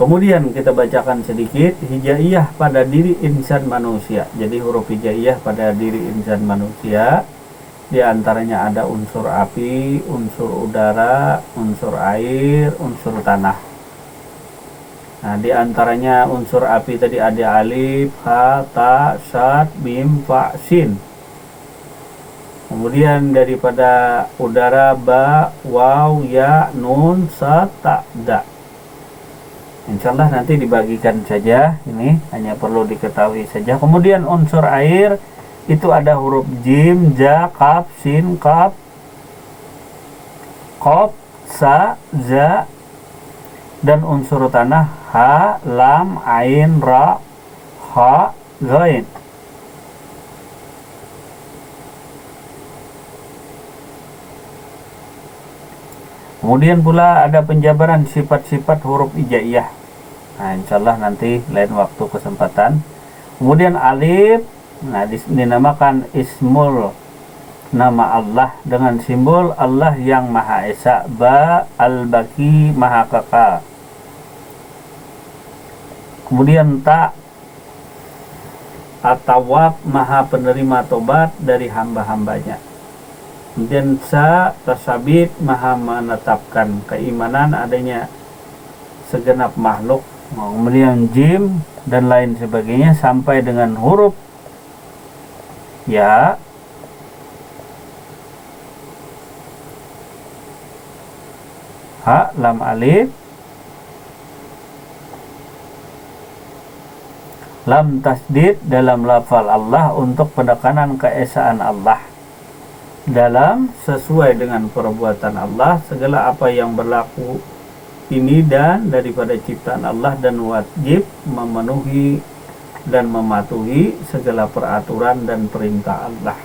kemudian kita bacakan sedikit hijaiyah pada diri insan manusia. Jadi huruf hijaiyah pada diri insan manusia, di antaranya ada unsur api, unsur udara, unsur air, unsur tanah. Nah, di antaranya unsur api tadi ada alif, ha, ta, sad, mim, fa, sin. Kemudian daripada udara ba, waw, ya, nun, sa, ta, da. Insyaallah nanti dibagikan saja, ini hanya perlu diketahui saja. Kemudian unsur air itu ada huruf jim, ja, kaf, sin, kaf, qaf, sa, za, dan unsur tanah ha, lam, ain, ra, ha, ghain. Kemudian pula ada penjabaran sifat-sifat huruf hijaiyah. Nah, insyaallah nanti lain waktu kesempatan. Kemudian alif, nah dinamakan ismul, nama Allah dengan simbol Allah yang Maha Esa. Ba, al-Baqi, Maha Kekal. Kemudian ta, at-Tawwab, Maha penerima tobat dari hamba-hambanya. Kemudian sa, tasabit, Maha menetapkan keimanan adanya segenap makhluk. Kemudian jim dan lain sebagainya sampai dengan huruf ya, ha, lam, alif, lam tasdid dalam lafal Allah untuk penekanan keesaan Allah, dalam sesuai dengan perbuatan Allah segala apa yang berlaku ini dan daripada ciptaan Allah, dan wajib memenuhi dan mematuhi segala peraturan dan perintah Allah.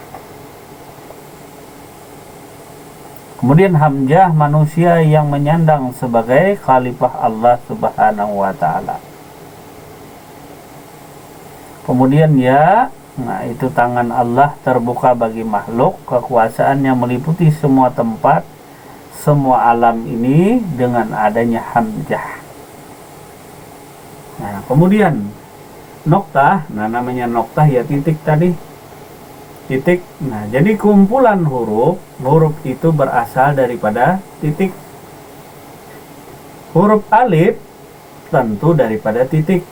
Kemudian hamzah, manusia yang menyandang sebagai khalifah Allah Subhanahu wa ta'ala. Kemudian ya, nah itu tangan Allah terbuka bagi makhluk, kekuasaan yang meliputi semua tempat, semua alam ini dengan adanya hamzah. Nah, kemudian noktah, nah namanya noktah ya titik tadi, titik. Nah, jadi kumpulan huruf itu berasal daripada titik. Huruf alif tentu daripada titik.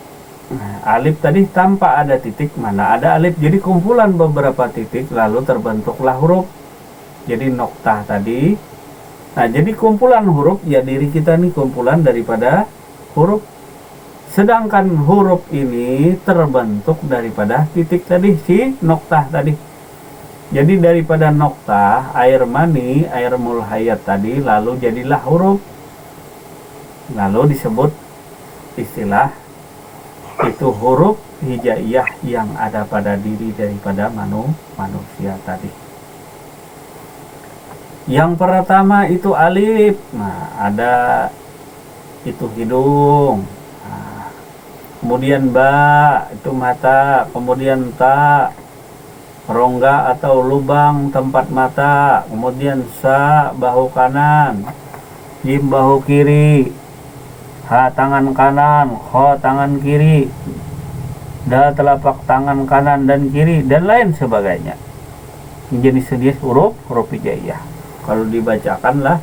Nah, alif tadi tanpa ada titik, mana ada alif, jadi kumpulan beberapa titik lalu terbentuklah huruf. Jadi noktah tadi. Nah, jadi kumpulan huruf ya diri kita nih kumpulan daripada huruf. Sedangkan huruf ini terbentuk daripada titik tadi, si noktah tadi. Jadi daripada noktah, air mani, air mulhayat tadi, lalu jadilah huruf. Lalu disebut istilah itu huruf hijaiyah yang ada pada diri daripada manusia tadi. Yang pertama itu alif. Nah, ada itu hidung. Nah, kemudian ba itu mata. Kemudian ta, rongga atau lubang tempat mata. Kemudian sa, bahu kanan. Jim, bahu kiri. Ha, tangan kanan. Kho, tangan kiri. Da, telapak tangan kanan dan kiri, dan lain sebagainya. Jadi sedih huruf hijaiyah. Kalau dibacakan lah,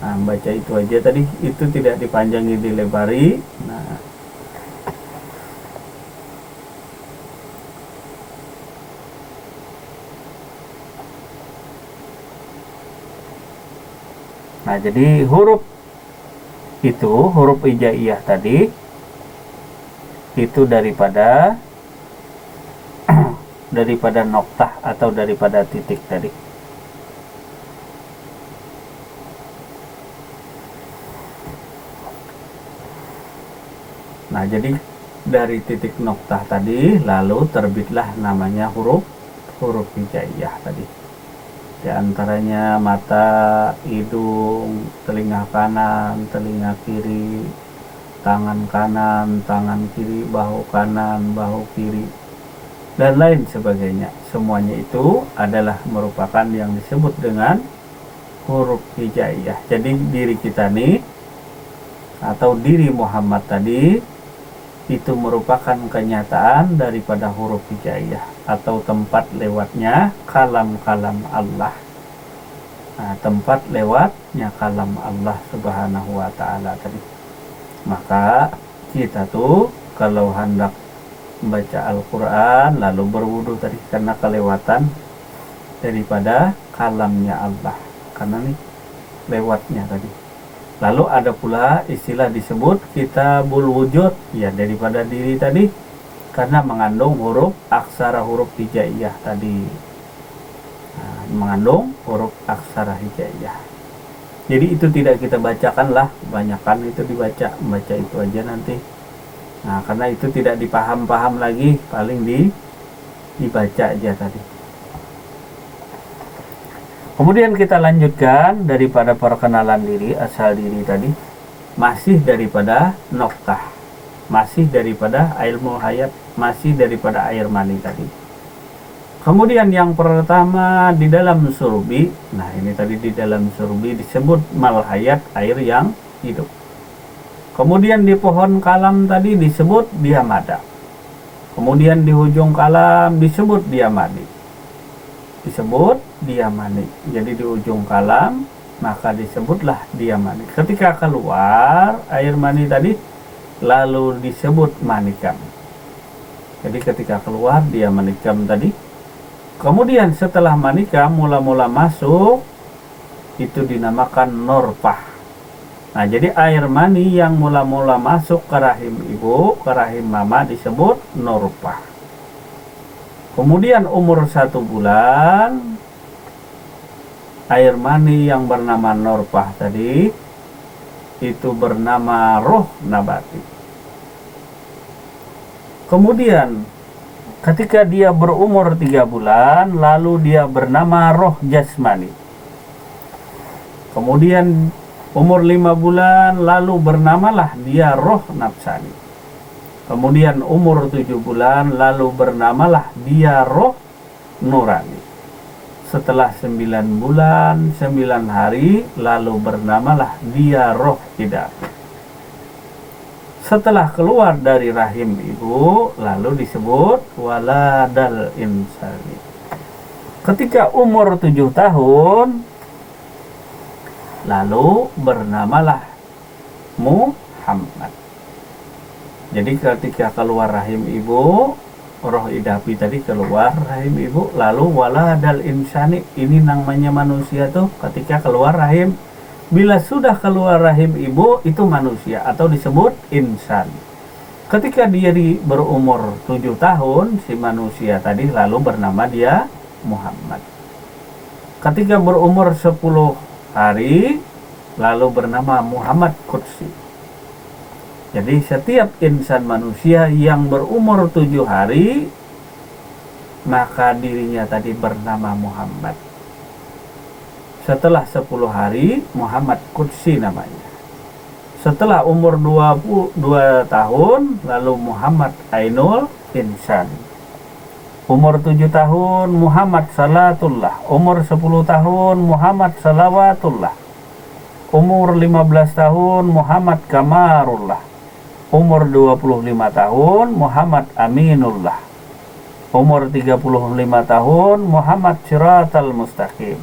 nah baca itu aja tadi, itu tidak dipanjangi dilebari. Nah, jadi huruf itu, huruf hijaiyah tadi itu daripada daripada noktah atau daripada titik tadi. Nah, jadi dari titik noktah tadi lalu terbitlah namanya huruf hijaiyah tadi. Di antaranya mata, hidung, telinga kanan, telinga kiri, tangan kanan, tangan kiri, bahu kanan, bahu kiri, dan lain sebagainya. Semuanya itu adalah merupakan yang disebut dengan huruf hijaiyah. Jadi diri kita nih atau diri Muhammad tadi itu merupakan kenyataan daripada huruf hijaiyah atau tempat lewatnya kalam-kalam Allah. Nah, tempat lewatnya kalam Allah Subhanahu wa ta'ala tadi. Maka kita tuh kalau hendak membaca Al-Quran lalu berwudu tadi karena kelewatan daripada kalamnya Allah, karena nih lewatnya tadi. Lalu ada pula istilah disebut kitabul wujud, ya daripada diri tadi karena mengandung huruf aksara huruf hijaiyah tadi. Nah, mengandung huruf aksara hijaiyah. Jadi itu tidak kita bacakan lah, kebanyakan itu membaca itu aja nanti. Nah, karena itu tidak dipaham-paham lagi, paling dibaca aja tadi. Kemudian kita lanjutkan daripada perkenalan diri, asal diri tadi, masih daripada noktah, masih daripada ilmu hayat, masih daripada air mani tadi. Kemudian yang pertama di dalam surbi, nah ini tadi di dalam surbi disebut mal hayat, air yang hidup. Kemudian di pohon kalam tadi disebut dia mada. Kemudian di ujung kalam disebut dia mani. Disebut dia mani. Jadi di ujung kalam maka disebutlah dia mani. Ketika keluar air mani tadi lalu disebut manikam. Jadi ketika keluar dia manikam tadi. Kemudian setelah manikam mula-mula masuk itu dinamakan norpah. Nah, jadi air mani yang mula-mula masuk ke rahim ibu, ke rahim mama disebut norpah. Kemudian umur 1 bulan, air mani yang bernama norpah tadi, itu bernama roh nabati. Kemudian ketika dia berumur 3 bulan, lalu dia bernama roh jasmani. Kemudian umur 5 bulan, lalu bernamalah dia roh nafsani. Kemudian umur 7 bulan lalu bernamalah dia roh nurani. Setelah 9 bulan 9 hari lalu bernamalah dia roh hidapi. Setelah keluar dari rahim ibu lalu disebut waladal insani. Ketika umur 7 tahun lalu bernamalah Muhammad. Jadi ketika keluar rahim ibu, roh idapi tadi keluar rahim ibu, lalu waladal insani, ini namanya manusia tuh ketika keluar rahim. Bila sudah keluar rahim ibu itu manusia atau disebut insan. Ketika dia berumur 7 tahun si manusia tadi lalu bernama dia Muhammad. Ketika berumur 10 hari lalu bernama Muhammad Qudsi. Jadi setiap insan manusia yang berumur 7 hari maka dirinya tadi bernama Muhammad. Setelah 10 hari Muhammad Qudsi namanya. Setelah umur 22 tahun lalu Muhammad Ainul Insan. Umur 7 tahun Muhammad Salatullah. Umur 10 tahun Muhammad Salawatullah. Umur 15 tahun Muhammad Kamarullah. Umur 25 tahun Muhammad Aminullah. Umur 35 tahun Muhammad Siratal Mustaqim.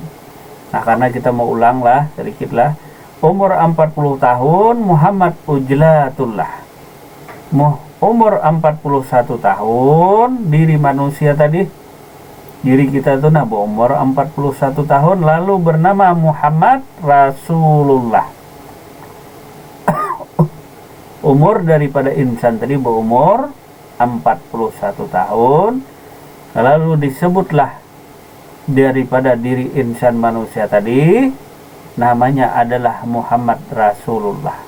Nah, karena kita mau ulang lah sedikit lah. Umur 40 tahun Muhammad Ujlatullah. Umur 41 tahun diri manusia tadi, diri kita itu nah umur 41 tahun lalu bernama Muhammad Rasulullah. Umur daripada insan tadi berumur 41 tahun lalu disebutlah daripada diri insan manusia tadi namanya adalah Muhammad Rasulullah.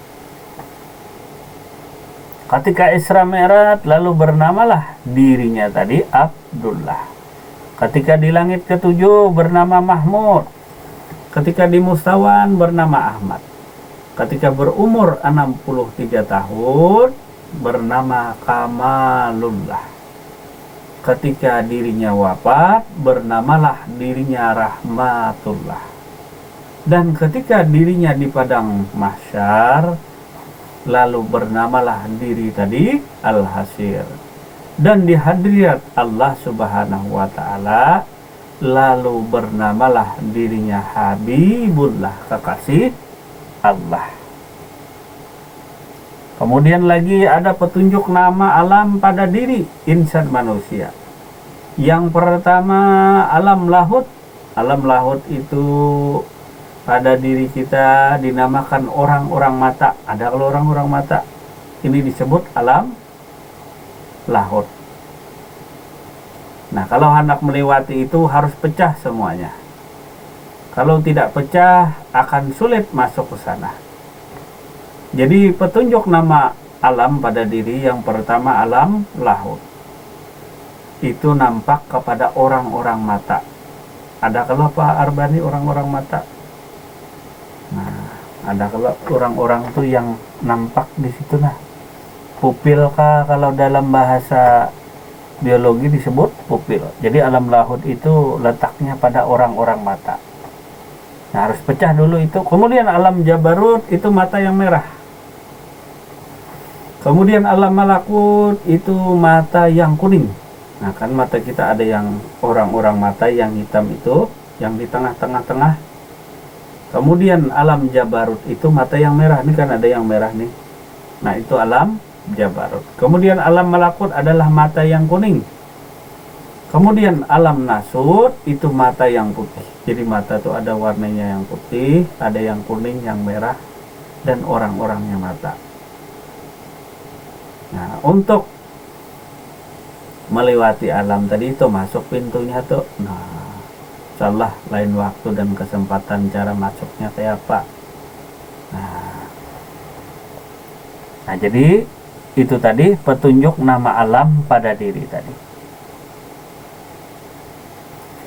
Ketika Isra Mi'raj lalu bernamalah dirinya tadi Abdullah. Ketika di langit ketujuh bernama Mahmud. Ketika di Mustawan bernama Ahmad. Ketika berumur 63 tahun bernama Kamalullah. Ketika dirinya wafat bernamalah dirinya Rahmatullah. Dan ketika dirinya di padang mahsyar lalu bernamalah diri tadi Al-Hasir. Dan di hadirat Allah Subhanahu wa Ta'ala, lalu bernamalah dirinya Habibullah, kekasih Allah. Kemudian lagi ada petunjuk nama alam pada diri insan manusia. Yang pertama alam lahut. Alam lahut itu pada diri kita dinamakan orang-orang mata. Ada kalau orang-orang mata, ini disebut alam lahut. Nah, kalau hendak melewati itu harus pecah semuanya. Kalau tidak pecah akan sulit masuk ke sana. Jadi petunjuk nama alam pada diri yang pertama alam lahut. Itu nampak kepada orang-orang mata. Ada kalau Pak Arbani orang-orang mata. Nah, ada kalau orang-orang tuh yang nampak di situ nah. Pupil kah kalau dalam bahasa biologi disebut pupil. Jadi alam lahut itu letaknya pada orang-orang mata. Nah, harus pecah dulu itu. Kemudian alam jabarut itu mata yang merah. Kemudian alam malakut itu mata yang kuning. Nah, kan mata kita ada yang orang-orang mata yang hitam itu, yang di tengah-tengah. Kemudian alam jabarut itu mata yang merah. Ini kan ada yang merah nih. Nah, itu alam jabarut. Kemudian alam malakut adalah mata yang kuning. Kemudian alam nasut itu mata yang putih. Jadi mata itu ada warnanya yang putih, ada yang kuning, yang merah, dan orang-orangnya mata. Nah, untuk melewati alam tadi itu masuk pintunya tuh. Nah, insyaallah lain waktu dan kesempatan cara masuknya kayak apa. Nah, jadi itu tadi petunjuk nama alam pada diri tadi.